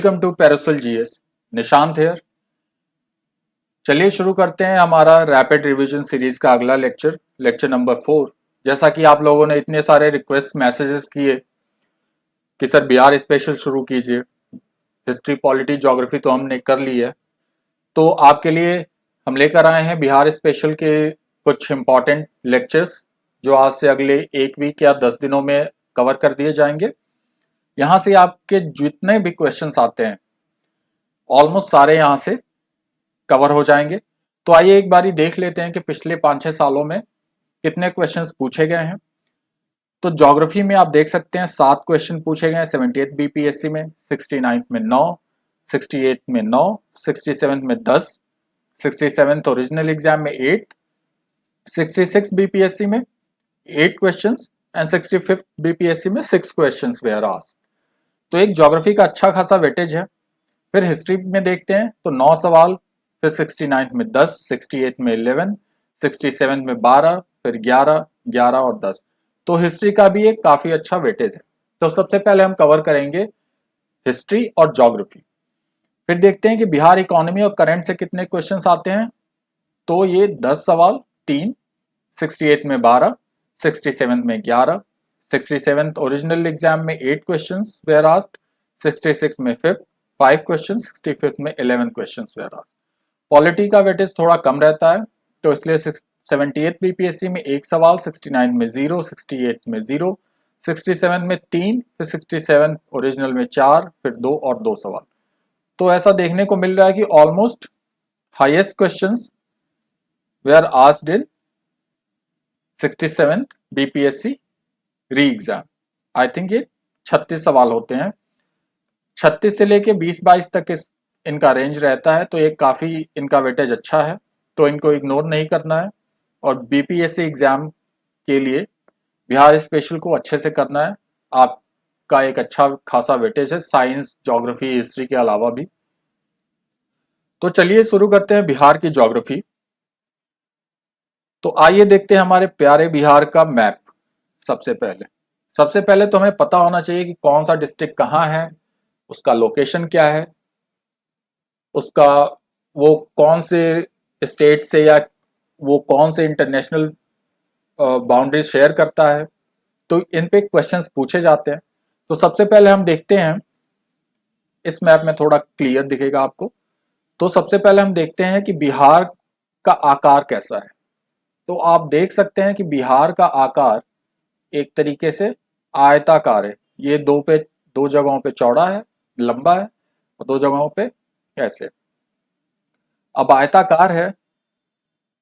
Welcome to पैरासल GS. Nishant here. चलिए शुरू करते हैं हमारा रैपिड रिवीजन सीरीज का अगला लेक्चर नंबर 4। जैसा कि आप लोगों ने इतने सारे रिक्वेस्ट मैसेजेस किए कि सर बिहार स्पेशल शुरू कीजिए, हिस्ट्री पॉलिटी ज्योग्राफी तो हमने कर ली है, तो आपके लिए हम लेकर आए हैं बिहार स्पेशल के कुछ इंपॉर्टेंट लेक्चर्स जो आज से अगले एक वीक या 10 दिनों में कवर कर दिए जाएंगे। यहाँ से आपके जितने भी क्वेश्चंस आते हैं ऑलमोस्ट सारे यहाँ से कवर हो जाएंगे। तो आइए एक बारी देख लेते हैं कि पिछले 5-6 सालों में कितने क्वेश्चंस पूछे गए हैं। तो ज्योग्राफी में आप देख सकते हैं 7 क्वेश्चन पूछे गए हैं 78 बीपीएससी में, 69 में 9, 68 में 9, 67 में 10, 67 ओरिजिनल एग्जाम में 8, 66 बीपीएससी में 8 क्वेश्चंस एंड 65 बीपीएससी में 6 क्वेश्चंस वेयर आस्क्ड। तो एक ज्योग्राफी का अच्छा खासा वेटेज है। फिर हिस्ट्री में देखते हैं तो 9 सवाल, फिर 69 में 10, 68 में 11, 67 में 12, फिर 11, 11 और 10। तो हिस्ट्री का भी एक काफी अच्छा वेटेज है। तो सबसे पहले हम कवर करेंगे हिस्ट्री और ज्योग्राफी। फिर देखते हैं कि बिहार इकोनॉमी और करंट से कितने क्वेश्चंस आते हैं। तो ये 10 सवाल 3, 68 में 12, 67 में 11, 67 ओरिजिनल एग्जाम में 8 क्वेश्चंस वेयर आस्क्ड, 66 में 5 क्वेश्चन, 65 में 11 क्वेश्चन वेयर आस्क्ड। पॉलिटी का वेटेज थोड़ा कम रहता है, तो इसलिए 78 बीपीएससी में 1 सवाल, 69 में 0, 68 में 0, 67 में 3, फिर 67 ओरिजिनल में 4, फिर 2 और 2 सवाल। तो ऐसा देखने को मिल रहा है कि almost highest questions were asked in 67 BPSC re exam. I think ये 36 सवाल होते हैं, 36 से लेके 20-22 तक इनका रेंज रहता है। तो ये काफ़ी इनका वेटेज अच्छा है, तो इनको इग्नोर नहीं करना है। और बीपीएससी एग्जाम के लिए बिहार स्पेशल को अच्छे से करना है। आपका एक अच्छा खासा वेटेज है साइंस, ज्योग्राफी, हिस्ट्री के अलावा भी। तो चलिए शुरू करते हैं बिहार की ज्योग्राफी। तो आइए देखते हैं हमारे प्यारे बिहार का मैप। सबसे पहले तो हमें पता होना चाहिए कि कौन सा डिस्ट्रिक्ट कहाँ है, उसका लोकेशन क्या है, उसका वो कौन से स्टेट से या वो कौन से इंटरनेशनल बाउंड्री शेयर करता है। तो इन पे क्वेश्चंस पूछे जाते हैं। तो सबसे पहले हम देखते हैं, इस मैप में थोड़ा क्लियर दिखेगा आपको। तो सबसे पहले हम देखते हैं कि बिहार का आकार कैसा है। तो आप देख सकते हैं कि बिहार का आकार एक तरीके से आयताकार है। ये दो जगहों पे चौड़ा है, लंबा है, और 2 जगहों पे ऐसे। अब आयताकार है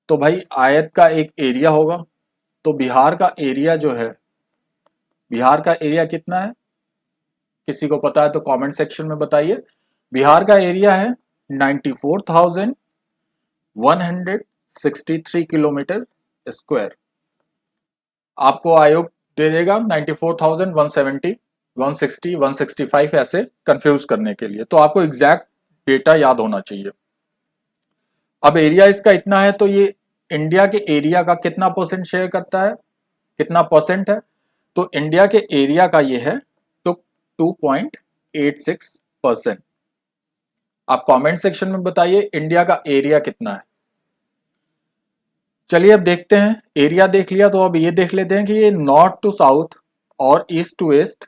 तो भाई आयत का एक एरिया होगा। तो बिहार का एरिया जो है, बिहार का एरिया कितना है, किसी को पता है तो कमेंट सेक्शन में बताइए। बिहार का एरिया है 94,163 किलोमीटर स्क्वायर। आपको आयोग दे देगा 94,170, 160, 165 ऐसे कंफ्यूज करने के लिए। तो आपको एग्जैक्ट डेटा याद होना चाहिए। अब एरिया इसका इतना है, तो ये इंडिया के एरिया का कितना परसेंट शेयर करता है, कितना परसेंट है। तो इंडिया के एरिया का ये है तो 2.86%। आप कमेंट सेक्शन में बताइए इंडिया का एरिया कितना है। चलिए अब देखते हैं, एरिया देख लिया तो अब ये देख लेते हैं कि ये नॉर्थ टू साउथ और ईस्ट टू वेस्ट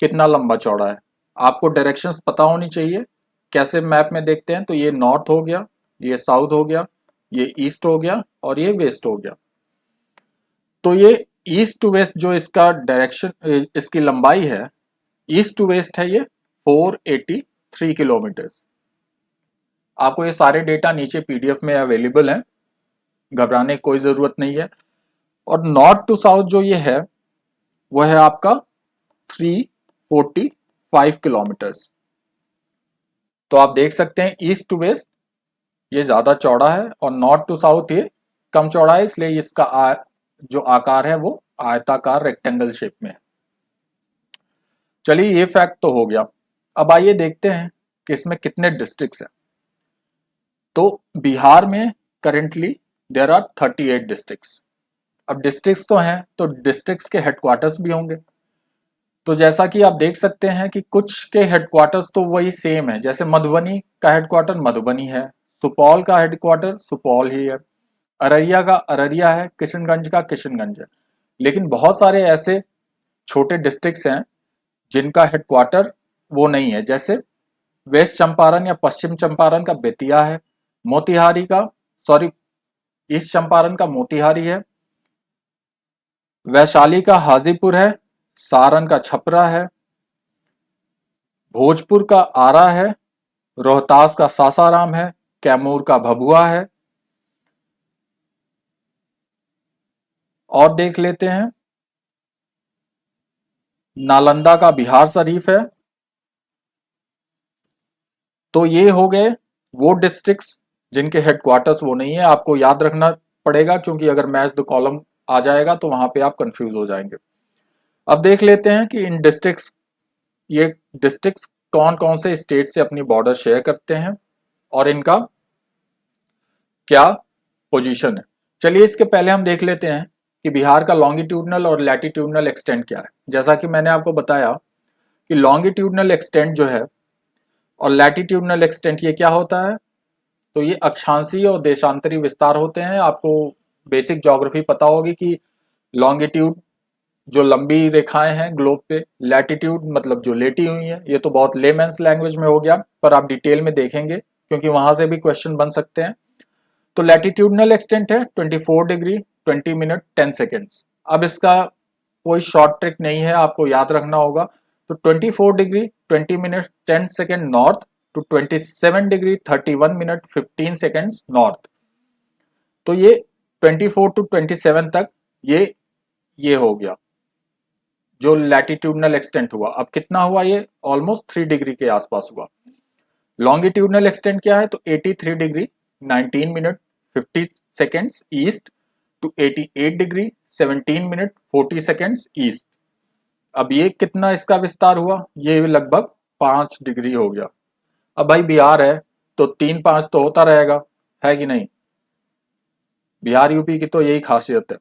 कितना लंबा चौड़ा है। आपको डायरेक्शंस पता होनी चाहिए। कैसे मैप में देखते हैं, तो ये नॉर्थ हो गया, ये साउथ हो गया, ये ईस्ट हो गया और ये वेस्ट हो गया। तो ये ईस्ट टू वेस्ट जो इसका डायरेक्शन, इसकी लंबाई है, ईस्ट टू वेस्ट है ये 483 किलोमीटर। आपको ये सारे डेटा नीचे पीडीएफ में अवेलेबल हैं, घबराने की कोई जरूरत नहीं है। और नॉर्थ टू साउथ जो ये है वह है आपका 345 किलोमीटर्स। तो आप देख सकते हैं ईस्ट टू वेस्ट ये ज्यादा चौड़ा है और नॉर्थ टू साउथ ये कम चौड़ा है, इसलिए इसका जो आकार है वो आयताकार रेक्टेंगल शेप में है। चलिए ये फैक्ट तो हो गया। अब आइए देखते हैं कि इसमें कितने डिस्ट्रिक्ट्स हैं। तो बिहार में करेंटली देयर आर 38 डिस्ट्रिक्ट्स। अब डिस्ट्रिक्ट्स तो हैं, तो डिस्ट्रिक्ट्स के हेडक्वार्टर्स भी होंगे। तो जैसा कि आप देख सकते हैं कि कुछ के हेडक्वार्टर्स तो वही सेम है, जैसे मधुबनी का हेडक्वार्टर मधुबनी है, सुपौल का हेडक्वार्टर सुपौल ही है, अररिया का अररिया है, किशनगंज का किशनगंज है। लेकिन बहुत सारे ऐसे छोटे डिस्ट्रिक्ट्स हैं जिनका हेडक्वार्टर वो नहीं है, जैसे वेस्ट चंपारण या पश्चिम चंपारण का बेतिया है, मोतिहारी का सॉरी ईस्ट चंपारण का मोतिहारी है, वैशाली का हाजीपुर है, सारण का छपरा है, भोजपुर का आरा है, रोहतास का सासाराम है, कैमूर का भभुआ है। और देख लेते हैं, नालंदा का बिहार शरीफ है। तो ये हो गए वो डिस्ट्रिक्ट्स जिनके हेडक्वार्टर्स वो नहीं है। आपको याद रखना पड़ेगा, क्योंकि अगर मैच द कॉलम आ जाएगा तो वहां पे आप कंफ्यूज हो जाएंगे। अब देख लेते हैं कि इन डिस्ट्रिक्ट्स ये डिस्ट्रिक्ट्स कौन कौन से स्टेट से अपनी बॉर्डर शेयर करते हैं और इनका क्या पोजीशन है। चलिए इसके पहले हम देख लेते हैं कि बिहार का लॉन्गिट्यूडनल और लैटिट्यूडनल एक्सटेंट क्या है। जैसा कि मैंने आपको बताया कि लॉन्गिट्यूडनल एक्सटेंट जो है और लैटिट्यूडनल एक्सटेंट ये क्या होता है, तो ये अक्षांशीय और देशांतरी विस्तार होते हैं। आपको बेसिक ज्योग्राफी पता होगी कि लॉन्गिट्यूड जो लंबी रेखाएं हैं ग्लोब पे, लैटिट्यूड मतलब जो लेटी हुई हैं। ये तो बहुत लेमेंस लैंग्वेज में हो गया, पर आप डिटेल में देखेंगे क्योंकि वहां से भी क्वेश्चन बन सकते हैं। तो लैटिट्यूडनल एक्सटेंट है 24 डिग्री 20 मिनट 10 सेकेंड्स। अब इसका कोई शॉर्ट ट्रिक नहीं है, आपको याद रखना होगा। तो 24 degree 20 minute 10 second north to 27 degree 31 minute 15 seconds north. तो ये 24 टू 27 तक ये हो गया जो लैटिट्यूडनल एक्सटेंट हुआ। अब कितना हुआ, ये ऑलमोस्ट 3 डिग्री के आसपास हुआ। लॉन्गिट्यूडनल एक्सटेंट क्या है, तो 83 degree 19 minute 50 seconds east to 88 degree 17 minute 40 seconds east. अब ये कितना इसका विस्तार हुआ, ये लगभग 5 डिग्री हो गया। अब भाई बिहार है तो 3-5 तो होता रहेगा, है कि नहीं। बिहार यूपी की तो यही खासियत है।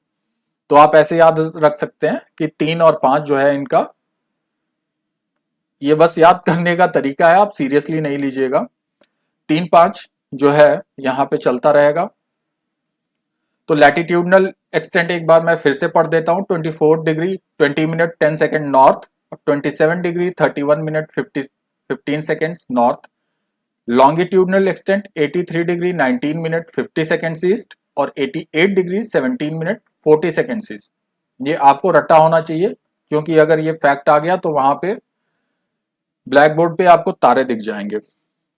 तो आप ऐसे याद रख सकते हैं कि 3 और 5 जो है इनका, ये बस याद करने का तरीका है, आप सीरियसली नहीं लीजिएगा। 3-5 जो है यहाँ पे चलता रहेगा। तो लैटिट्यूडनल एक्सटेंट एक बार मैं फिर से पढ़ देता हूँ, 24 degree 20 minute 10 second north, 27 degree 31 minute 15 seconds north. Longitudinal extent 83 degree 19 minute 50 seconds east और 88 डिग्री 17 मिनट 40 सेकेंड्स ईस्ट। ये आपको रट्टा होना चाहिए, क्योंकि अगर ये फैक्ट आ गया तो वहां पे ब्लैक बोर्ड पे आपको तारे दिख जाएंगे।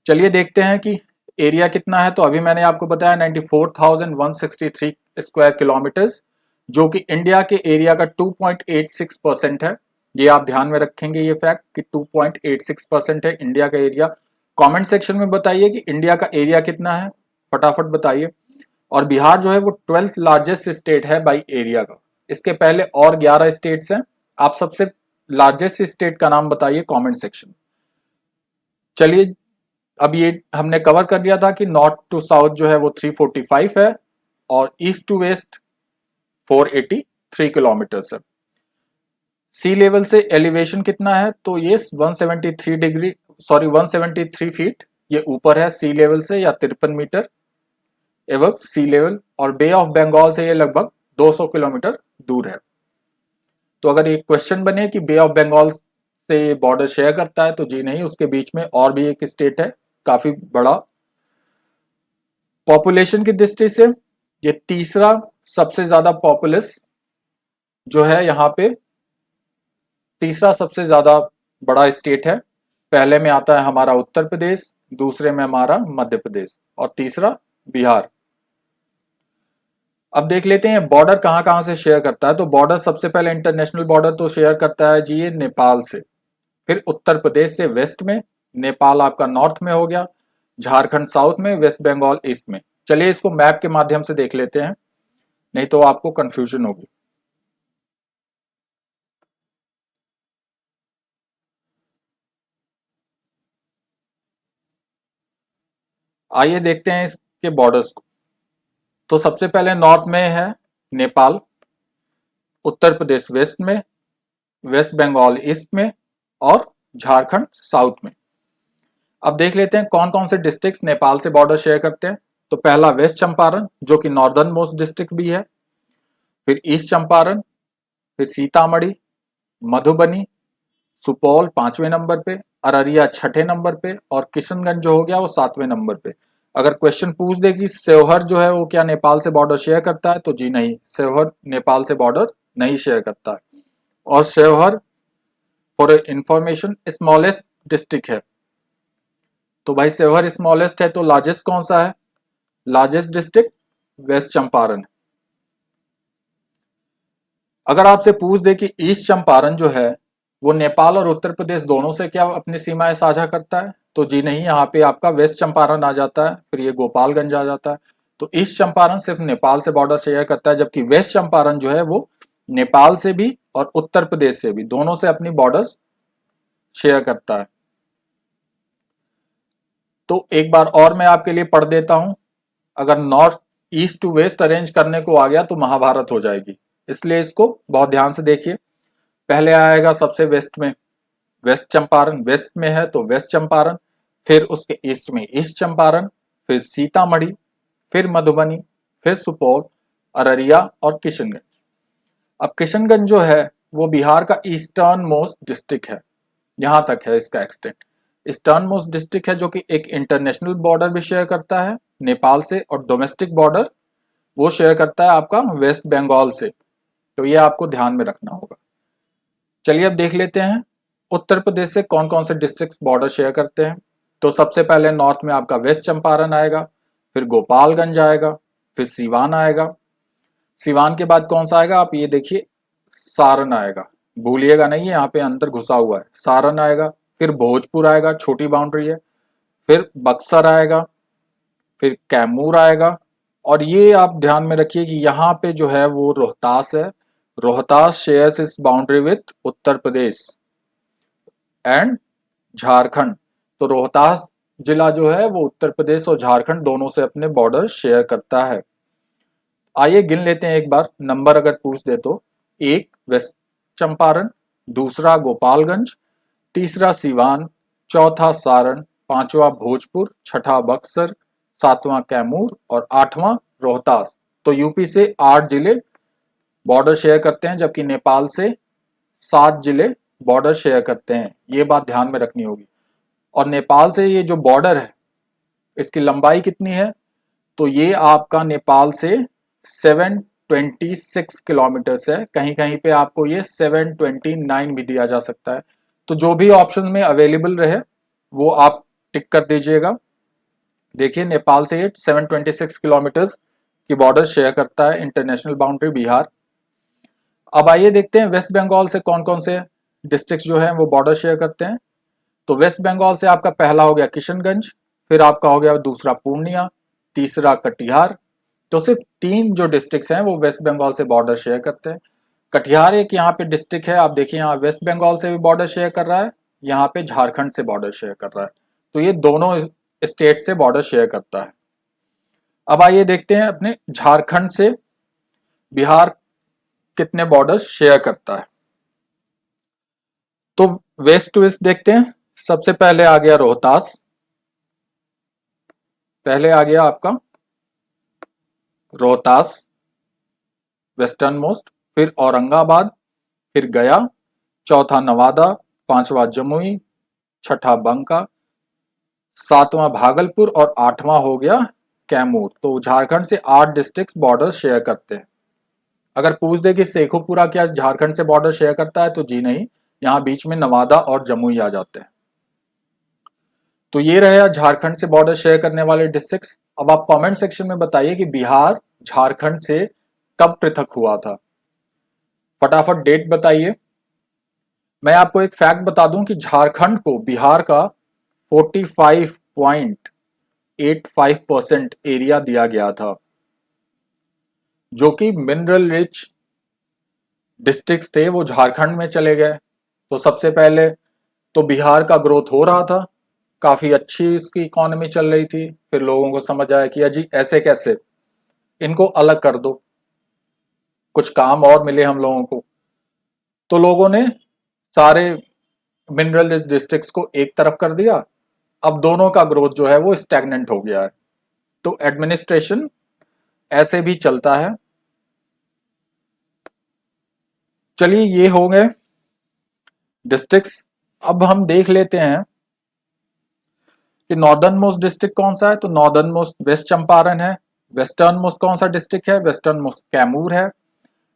चलिए देखते हैं कि एरिया कितना है। तो अभी मैंने आपको बताया 94,163 स्क्वायर किलोमीटर्स, जो कि इंडिया के एरिया का 2.86% है। ये आप ध्यान में रखेंगे ये फैक्ट कि 2.86% है इंडिया का एरिया। कमेंट सेक्शन में बताइए कि इंडिया का एरिया कितना है, फटाफट बताइए। और बिहार जो है वो 12th लार्जेस्ट स्टेट है बाई एरिया का। इसके पहले और 11 स्टेट्स हैं। आप सबसे लार्जेस्ट स्टेट का नाम बताइए कमेंट सेक्शन। चलिए अब ये हमने कवर कर दिया था कि नॉर्थ टू साउथ जो है वो 345 है और ईस्ट टू वेस्ट 483 किलोमीटर है। सी लेवल से एलिवेशन कितना है, तो ये 173 फीट ये ऊपर है सी लेवल से, या 53 मीटर एवं सी लेवल। और बे ऑफ बंगाल से ये लगभग 200 किलोमीटर दूर है। तो अगर एक क्वेश्चन बने कि बे ऑफ बंगाल से बॉर्डर शेयर करता है, तो जी नहीं, उसके बीच में और भी एक स्टेट है काफी बड़ा। पॉपुलेशन की दृष्टि से ये तीसरा सबसे ज्यादा पॉपुलस जो है, यहाँ पे तीसरा सबसे ज्यादा बड़ा स्टेट है। पहले में आता है हमारा उत्तर प्रदेश, दूसरे में हमारा मध्य प्रदेश और तीसरा बिहार। अब देख लेते हैं बॉर्डर कहां कहां से शेयर करता है। तो बॉर्डर सबसे पहले इंटरनेशनल बॉर्डर तो शेयर करता है जी ये नेपाल से, फिर उत्तर प्रदेश से वेस्ट में, नेपाल आपका नॉर्थ में हो गया, झारखंड साउथ में, वेस्ट बंगाल ईस्ट में। चलिए इसको मैप के माध्यम से देख लेते हैं, नहीं तो आपको कंफ्यूजन होगी। आइए देखते हैं इसके बॉर्डर्स को। तो सबसे पहले नॉर्थ में है नेपाल, उत्तर प्रदेश वेस्ट में, वेस्ट बंगाल ईस्ट में और झारखंड साउथ में। अब देख लेते हैं कौन कौन से डिस्ट्रिक्ट्स नेपाल से बॉर्डर शेयर करते हैं। तो पहला वेस्ट चंपारण जो कि नॉर्दर्न मोस्ट डिस्ट्रिक्ट भी है, फिर ईस्ट चंपारण, फिर सीतामढ़ी, मधुबनी, सुपौल 5वें नंबर पे, अररिया 6ठे नंबर पे और किशनगंज जो हो गया वो 7वें नंबर पे। अगर क्वेश्चन पूछ दे कि सेवहर जो है वो क्या नेपाल से बॉर्डर शेयर करता है, तो जी नहीं, सेवहर नेपाल से बॉर्डर नहीं शेयर करता है। और सेवहर फॉर इंफॉर्मेशन स्मॉलेस्ट डिस्ट्रिक्ट है। तो भाई सेवहर स्मॉलेस्ट है तो लार्जेस्ट कौन सा है? लार्जेस्ट डिस्ट्रिक्ट वेस्ट चंपारण है। अगर आपसे पूछ दे कि ईस्ट चंपारण जो है वो नेपाल और उत्तर प्रदेश दोनों से क्या अपनी सीमाएं साझा करता है, तो जी नहीं, यहाँ पे आपका वेस्ट चंपारण आ जाता है, फिर ये गोपालगंज आ जाता है। तो ईस्ट चंपारण सिर्फ नेपाल से बॉर्डर शेयर करता है, जबकि वेस्ट चंपारण जो है वो नेपाल से भी और उत्तर प्रदेश से भी दोनों से अपनी बॉर्डर शेयर करता है। तो एक बार और मैं आपके लिए पढ़ देता हूं। अगर north east to west arrange करने को आ गया तो महाभारत हो जाएगी, इसलिए इसको बहुत ध्यान से देखिए। पहले आएगा सबसे वेस्ट में वेस्ट चंपारण, वेस्ट में है तो वेस्ट चंपारण, फिर उसके ईस्ट में ईस्ट चंपारण, फिर सीतामढ़ी, फिर मधुबनी, फिर सुपौल, अररिया और किशनगंज। अब किशनगंज जो है वो बिहार का ईस्टर्न मोस्ट डिस्ट्रिक्ट है, यहां तक है इसका एक्सटेंट। ईस्टर्न मोस्ट डिस्ट्रिक्ट है जो कि एक इंटरनेशनल बॉर्डर भी शेयर करता है नेपाल से, और डोमेस्टिक बॉर्डर वो शेयर करता है आपका वेस्ट बंगाल से। तो ये आपको ध्यान में रखना होगा। चलिए अब देख लेते हैं उत्तर प्रदेश से कौन कौन से डिस्ट्रिक्ट बॉर्डर शेयर करते हैं। तो सबसे पहले नॉर्थ में आपका वेस्ट चंपारण आएगा, फिर गोपालगंज आएगा, फिर सीवान आएगा। सीवान के बाद कौन सा आएगा, आप ये देखिए, सारण आएगा, भूलिएगा नहीं, यहाँ पे अंदर घुसा हुआ है, सारण आएगा। फिर भोजपुर आएगा, छोटी बाउंड्री है, फिर बक्सर आएगा, फिर कैमूर आएगा। और ये आप ध्यान में रखिए कि यहाँ पे जो है वो रोहतास है। रोहतास शेयर्स इस boundary with Uttar Pradesh and Jharkhand. तो रोहतास जिला जो है वो उत्तर प्रदेश और झारखंड दोनों से अपने बॉर्डर शेयर करता है। आइए गिन लेते हैं एक बार, नंबर अगर पूछ दे तो। एक वेस्ट चंपारण, दूसरा गोपालगंज, तीसरा सीवान, चौथा सारण, पांचवा भोजपुर, छठा बक्सर, सातवां कैमूर और आठवां रोहतास। तो यूपी से 8 जिले बॉर्डर शेयर करते हैं, जबकि नेपाल से 7 जिले बॉर्डर शेयर करते हैं। ये बात ध्यान में रखनी होगी। और नेपाल से ये जो बॉर्डर है इसकी लंबाई कितनी है, तो ये आपका नेपाल से 726 किलोमीटर है। कहीं कहीं पे आपको ये 729 भी दिया जा सकता है। तो जो भी ऑप्शन में अवेलेबल रहे वो आप टिक कर दीजिएगा। देखिए नेपाल से ये 726 किलोमीटर की बॉर्डर शेयर करता है, इंटरनेशनल बाउंड्री बिहार। अब आइए देखते हैं वेस्ट बंगाल से कौन कौन से डिस्ट्रिक्ट जो है वो बॉर्डर शेयर करते हैं। तो वेस्ट बंगाल से आपका पहला हो गया किशनगंज, फिर आपका हो गया दूसरा पूर्णिया, तीसरा कटिहार। तो सिर्फ 3 जो डिस्ट्रिक्ट्स हैं वो वेस्ट बंगाल से बॉर्डर शेयर करते हैं। कटिहार एक यहाँ पे डिस्ट्रिक्ट है, आप देखिए यहाँ वेस्ट बंगाल से भी बॉर्डर शेयर कर रहा है, यहाँ पे झारखंड से बॉर्डर शेयर कर रहा है। तो ये दोनों स्टेट से बॉर्डर शेयर करता है। अब आइए देखते हैं अपने झारखंड से बिहार कितने बॉर्डर शेयर करता है। तो वेस्ट टू ईस्ट देखते हैं। सबसे पहले आ गया रोहतास, पहले आ गया आपका रोहतास वेस्टर्न मोस्ट, फिर औरंगाबाद, फिर गया, चौथा नवादा, पांचवा जमुई, छठा बंका, सातवां भागलपुर और आठवां हो गया कैमूर। तो झारखंड से 8 डिस्ट्रिक्ट बॉर्डर शेयर करते हैं। अगर पूछ दे कि शेखोपुरा क्या झारखंड से बॉर्डर शेयर करता है, तो जी नहीं, यहाँ बीच में नवादा और जमुई आ जाते हैं। तो ये रहे झारखंड से बॉर्डर शेयर करने वाले डिस्ट्रिक्ट्स। अब आप कमेंट सेक्शन में बताइए कि बिहार झारखंड से कब पृथक हुआ था, फटाफट डेट बताइए। मैं आपको एक फैक्ट बता दूं कि झारखंड को बिहार का 45.85% एरिया दिया गया था, जो कि मिनरल रिच डिस्ट्रिक्ट्स थे वो झारखंड में चले गए। तो सबसे पहले तो बिहार का ग्रोथ हो रहा था, काफी अच्छी इसकी इकोनॉमी चल रही थी। फिर लोगों को समझ आया कि अजी ऐसे कैसे, इनको अलग कर दो, कुछ काम और मिले हम लोगों को। तो लोगों ने सारे मिनरल डिस्ट्रिक्ट्स को एक तरफ कर दिया। अब दोनों का ग्रोथ जो है वो स्टैग्नेंट हो गया है। तो एडमिनिस्ट्रेशन ऐसे भी चलता है। चलिए ये हो गए डिस्ट्रिक्ट्स। अब हम देख लेते हैं कि नॉर्दर्न मोस्ट डिस्ट्रिक्ट कौन सा है। तो नॉर्दर्न मोस्ट वेस्ट चंपारण है। वेस्टर्न मोस्ट कौन सा डिस्ट्रिक्ट है? वेस्टर्न मोस्ट कैमूर है।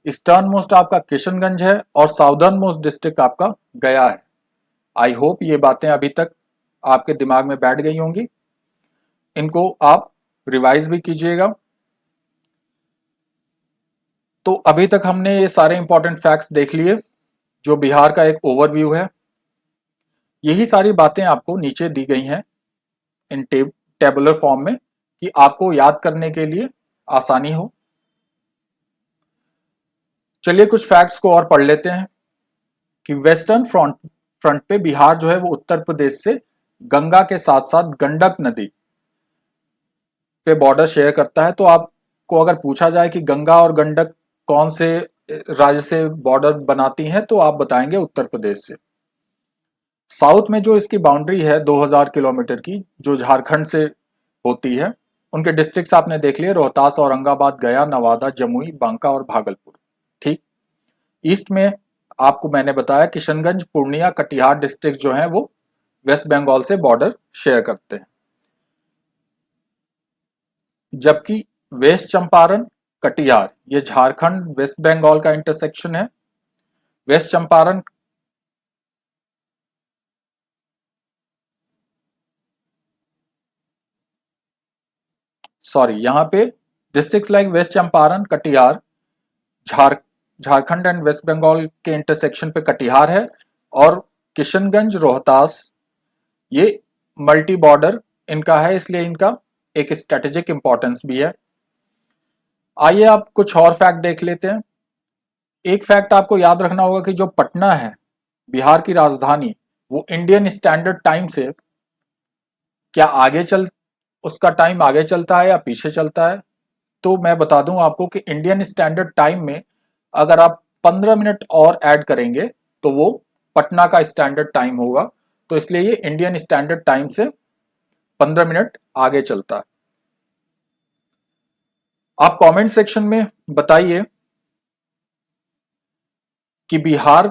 ईस्टर्न मोस्ट आपका किशनगंज है और साउदर्न मोस्ट डिस्ट्रिक्ट आपका गया है। आई होप ये बातें अभी तक आपके दिमाग में बैठ गई होंगी। इनको आप रिवाइज भी कीजिएगा। तो अभी तक हमने ये सारे इंपॉर्टेंट फैक्ट्स देख लिए जो बिहार का एक ओवरव्यू है। यही सारी बातें आपको नीचे दी गई हैं इन टेबुलर फॉर्म में कि आपको याद करने के लिए आसानी हो। चलिए कुछ फैक्ट्स को और पढ़ लेते हैं कि वेस्टर्न फ्रंट पे बिहार जो है वो उत्तर प्रदेश से गंगा के साथ साथ गंडक नदी पे बॉर्डर शेयर करता है। तो आपको अगर पूछा जाए कि गंगा और गंडक कौन से राज्य से बॉर्डर बनाती हैं तो आप बताएंगे उत्तर प्रदेश से। साउथ में जो इसकी बाउंड्री है 2000 किलोमीटर की जो झारखंड से होती है, उनके डिस्ट्रिक्ट्स आपने देख लिए रोहतास, औरंगाबाद, गया, नवादा, जमुई, बांका और भागलपुर। ठीक। ईस्ट में आपको मैंने बताया किशनगंज, पूर्णिया, कटिहार डिस्ट्रिक्ट जो हैं वो वेस्ट बंगाल से बॉर्डर शेयर करते हैं। जबकि वेस्ट चंपारण, कटिहार ये झारखंड वेस्ट बंगाल का इंटरसेक्शन है। वेस्ट चंपारण यहाँ पे districts like West Champaran, Katihar, Jharkhand and West Bengal के इंटरसेक्शन पे कटिहार है। और किशनगंज, रोहतास ये मल्टी बॉर्डर इनका है, इसलिए इनका एक स्ट्रेटेजिक इंपॉर्टेंस भी है। आइए आप कुछ और फैक्ट देख लेते हैं। एक फैक्ट आपको याद रखना होगा कि जो पटना है बिहार की राजधानी, वो इंडियन स्टैंडर्ड टाइम से क्या उसका टाइम आगे चलता है या पीछे चलता है। तो मैं बता दूं आपको कि इंडियन स्टैंडर्ड टाइम में अगर आप 15 मिनट और ऐड करेंगे तो वो पटना का स्टैंडर्ड टाइम होगा। तो इसलिए ये इंडियन स्टैंडर्ड टाइम से 15 मिनट आगे चलता है। आप कमेंट सेक्शन में बताइए कि बिहार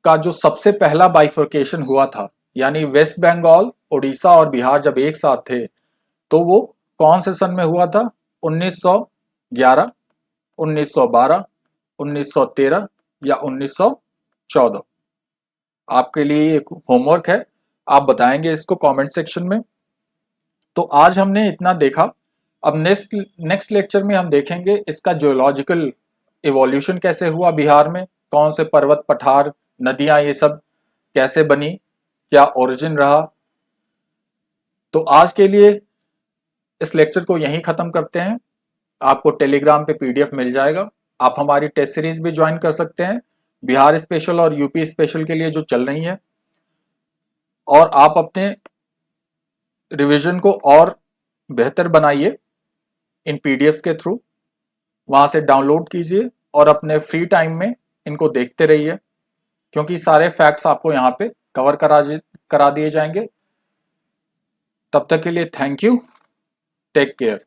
का जो सबसे पहला बाइफर्केशन हुआ था, यानी वेस्ट बंगाल, उड़ीसा और बिहार जब एक साथ थे, तो वो कौन से सन में हुआ था? 1911, 1912, 1913 या 1914? आपके लिए एक होमवर्क है, आप बताएंगे इसको कमेंट सेक्शन में। तो आज हमने इतना देखा। अब नेक्स्ट लेक्चर में हम देखेंगे इसका जियोलॉजिकल इवोल्यूशन कैसे हुआ बिहार में, कौन से पर्वत, पठार, नदियां ये सब कैसे बनी, क्या ओरिजिन रहा। तो आज के लिए इस लेक्चर को यहीं खत्म करते हैं। आपको टेलीग्राम पे पीडीएफ मिल जाएगा। आप हमारी टेस्ट सीरीज भी ज्वाइन कर सकते हैं, बिहार स्पेशल और यूपी स्पेशल के लिए जो चल रही है। और आप अपने रिवीजन को और बेहतर बनाइए इन पीडीएफ के थ्रू। वहां से डाउनलोड कीजिए और अपने फ्री टाइम में इनको देखते रहिए, क्योंकि सारे फैक्ट्स आपको यहाँ पे कवर करा दिए जाएंगे। तब तक के लिए थैंक यू, टेक केयर।